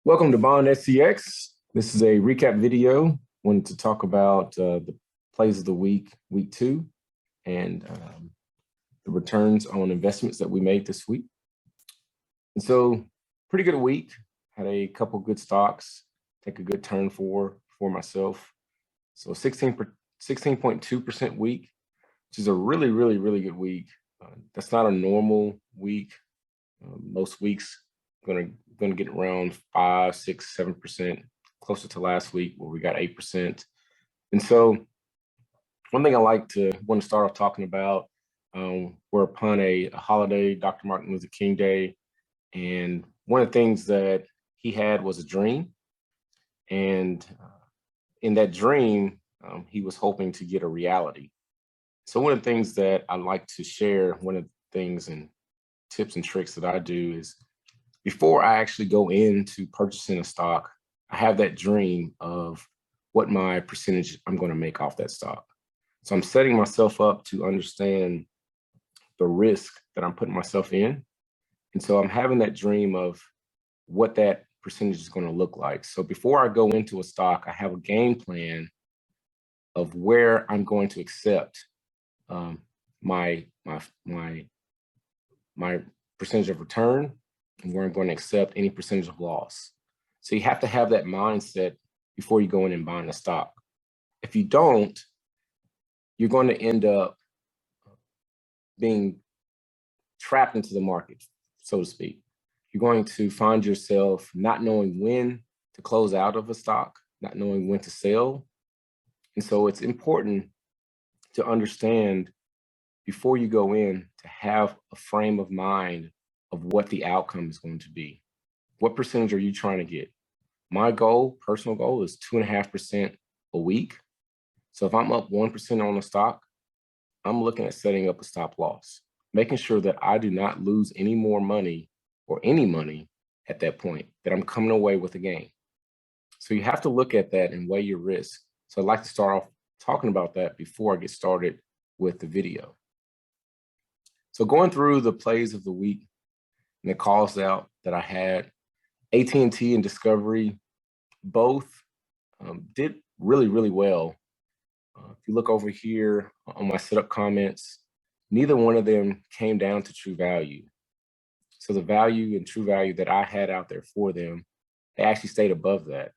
Welcome to Bond SCX. This is a recap video. Wanted to talk about the plays of the week, week 2, and the returns on investments that we made this week. And so, pretty good week. Had a couple good stocks. Take a good turn for myself. So 16.2% week, which is a really good week. That's not a normal week. Most weeks gonna get around 5, 6, 7%, closer to last week where we got 8%. And so one thing I want to start off talking about, we're upon a holiday, Dr. Martin Luther King Day. And one of the things that he had was a dream. And in that dream, he was hoping to get a reality. So one of the things that I like to share, one of the things and tips and tricks that I do is before I actually go into purchasing a stock, I have that dream of what my percentage I'm going to make off that stock. So I'm setting myself up to understand the risk that I'm putting myself in. And so I'm having that dream of what that percentage is going to look like. So before I go into a stock, I have a game plan of where I'm going to accept my percentage of return and where I'm going to accept any percentage of loss. So you have to have that mindset before you go in and buying a stock. If you don't, you're going to end up being trapped into the market, so to speak. You're going to find yourself not knowing when to close out of a stock, not knowing when to sell. And so it's important to understand before you go in to have a frame of mind of what the outcome is going to be. What percentage are you trying to get? My goal, personal goal, is 2.5% a week. So if I'm up 1% on a stock, I'm looking at setting up a stop loss, making sure that I do not lose any more money or any money at that point, that I'm coming away with a gain. So you have to look at that and weigh your risk. So I'd like to start off talking about that before I get started with the video. So going through the plays of the week and the calls out that I had, AT&T and Discovery both did really well. If you look over here on my setup comments, neither one of them came down to true value. So the value and true value that I had out there for them, they actually stayed above that.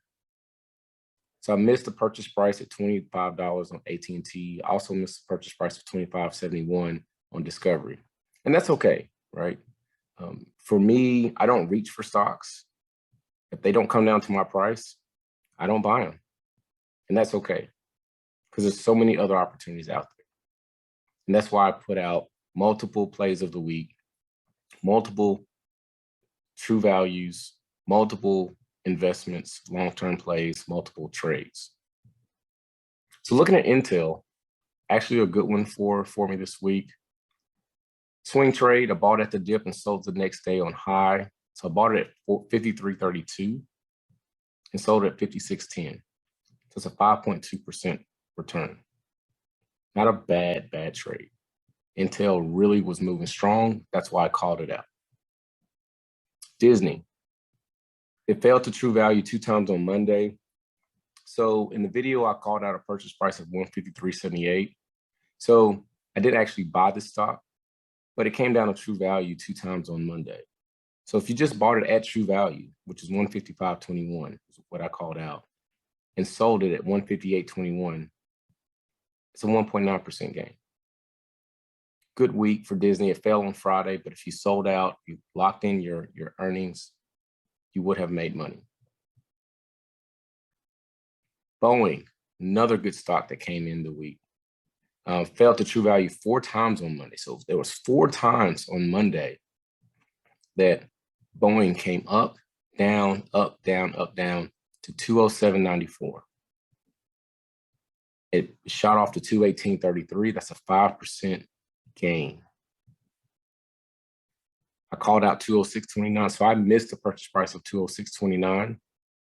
So I missed the purchase price at $25 on AT&T. I also missed the purchase price of $25.71 on Discovery. And that's okay, right? For me, I don't reach for stocks. If they don't come down to my price, I don't buy them. And that's okay, because there's so many other opportunities out there. And that's why I put out multiple plays of the week, multiple true values, multiple investments, long-term plays, multiple trades. So looking at Intel, actually a good one for me this week. Swing trade, I bought at the dip and sold the next day on high. So I bought it at 53.32 and sold it at 56.10. So it's a 5.2% return. Not a bad trade. Intel really was moving strong. That's why I called it out. Disney, it fell to true value 2 times on Monday. So in the video, I called out a purchase price of $153.78. So I did actually buy the stock, but it came down to true value 2 times on Monday. So if you just bought it at true value, which is $155.21, is what I called out, and sold it at $158.21, it's a 1.9% gain. Good week for Disney. It fell on Friday, but if you sold out, you locked in your earnings, you would have made money. Boeing, another good stock that came in the week. Fell to true value 4 times on Monday. So there was 4 times on Monday that Boeing came up, down, up, down, up, down to 207.94. It shot off to 218.33. That's a 5% gain. I called out 206.29, so I missed the purchase price of 206.29,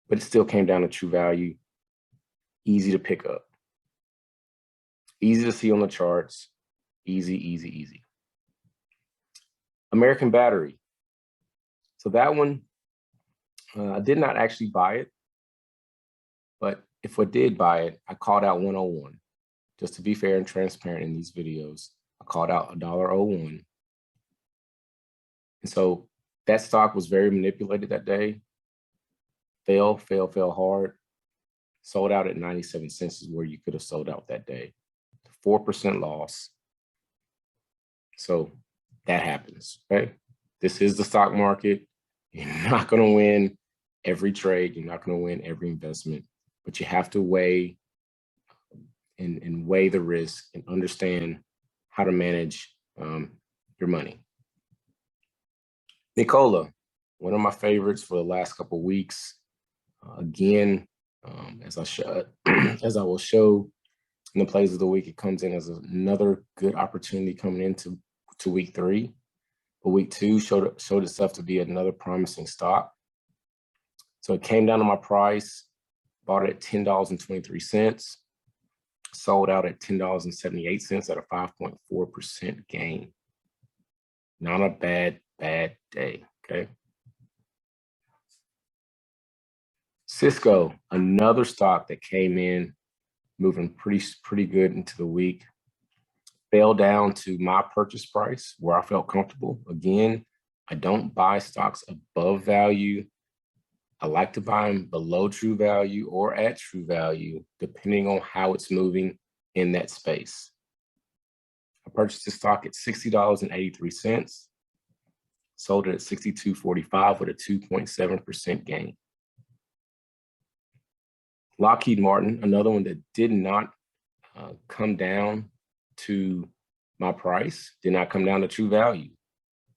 but it still came down to true value. Easy to pick up. Easy to see on the charts. Easy. American Battery. So that one, I did not actually buy it, but if I did buy it, I called out 101. Just to be fair and transparent in these videos, I called out $1.01. And so that stock was very manipulated that day. Fell hard. Sold out at 97 cents is where you could have sold out that day. 4% loss. So that happens, okay? This is the stock market. You're not going to win every trade. You're not going to win every investment, but you have to weigh and weigh the risk and understand how to manage your money. Nikola, one of my favorites for the last couple of weeks. Again, as I will show in the plays of the week, it comes in as another good opportunity coming into week 3. But week 2 showed itself to be another promising stock. So it came down to my price, bought it at $10.23, sold out at $10.78 at a 5.4% gain. Not a bad day, okay? Cisco, another stock that came in moving pretty good into the week, fell down to my purchase price where I felt comfortable. Again, I don't buy stocks above value. I like to buy them below true value or at true value, depending on how it's moving in that space. I purchased the stock at $60.83, sold it at $62.45 with a 2.7% gain. Lockheed Martin, another one that did not come down to my price, did not come down to true value.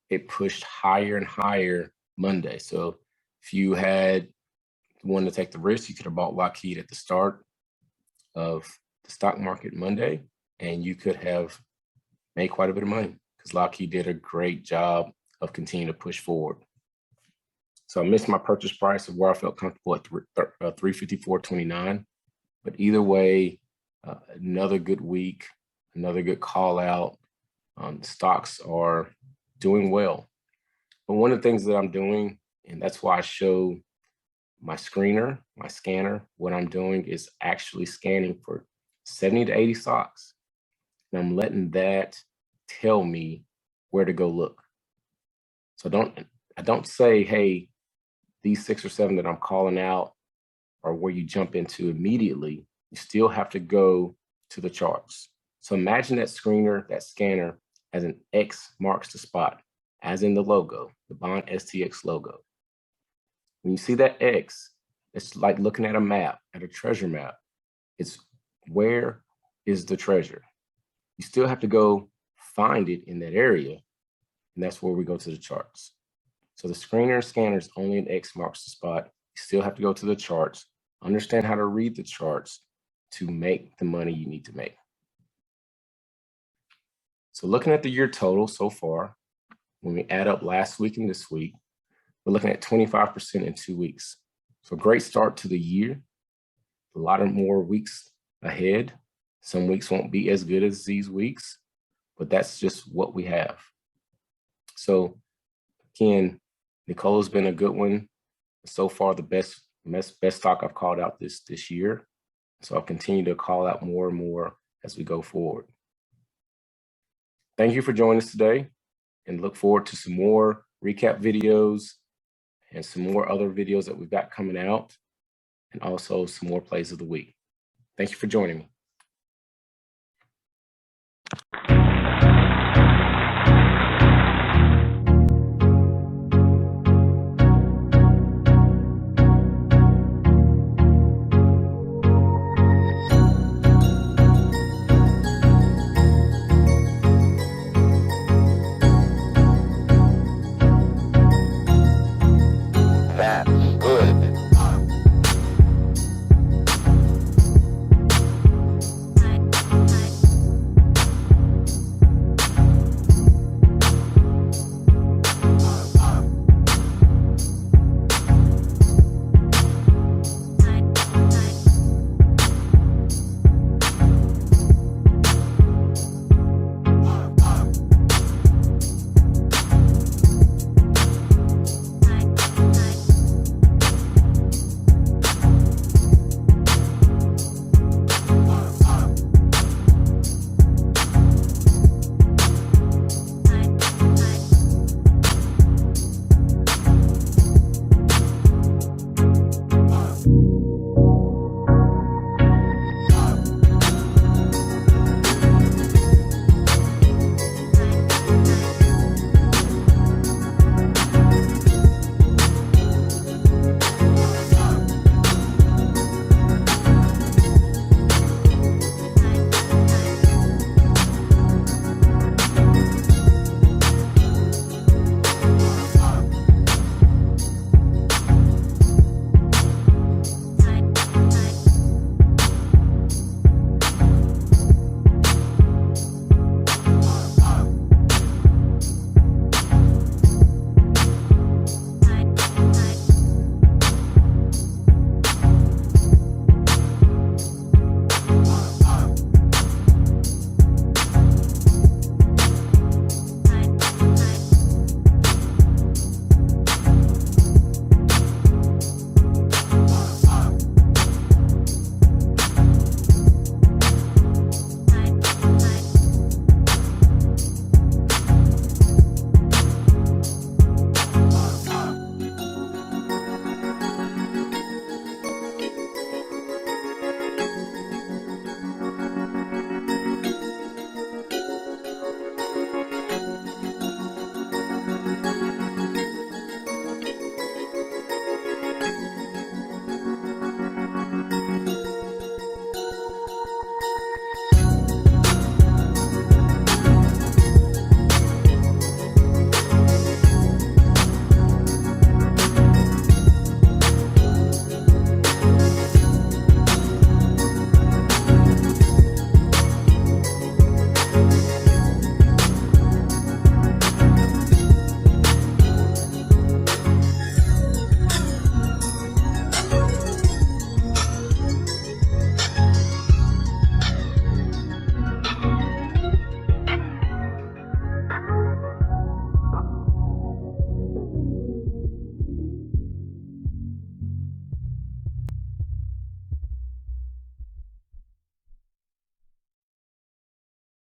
It pushed higher and higher Monday. So if you had wanted to take the risk, you could have bought Lockheed at the start of the stock market Monday, and you could have made quite a bit of money because Lockheed did a great job of continuing to push forward. So I missed my purchase price of where I felt comfortable at $354.29. But either way, another good week, another good call out. Stocks are doing well. But one of the things that I'm doing, and that's why I show my screener, my scanner, what I'm doing is actually scanning for 70 to 80 stocks. And I'm letting that tell me where to go look. So I don't say, hey, these 6 or 7 that I'm calling out are where you jump into immediately. You still have to go to the charts. So imagine that screener, that scanner, as an X marks the spot, as in the logo, the Bond STX logo. When you see that X, it's like looking at a map, at a treasure map. It's where is the treasure? You still have to go find it in that area, and that's where we go to the charts. So the screener and scanner is only an X marks the spot. You still have to go to the charts, understand how to read the charts to make the money you need to make. So looking at the year total so far, when we add up last week and this week, we're looking at 25% in 2 weeks. So great start to the year. A lot of more weeks ahead. Some weeks won't be as good as these weeks, but that's just what we have. So again, Nicola's been a good one. So far, the best stock I've called out this year. So I'll continue to call out more and more as we go forward. Thank you for joining us today, and look forward to some more recap videos and some more other videos that we've got coming out, and also some more plays of the week. Thank you for joining me. That's good. you.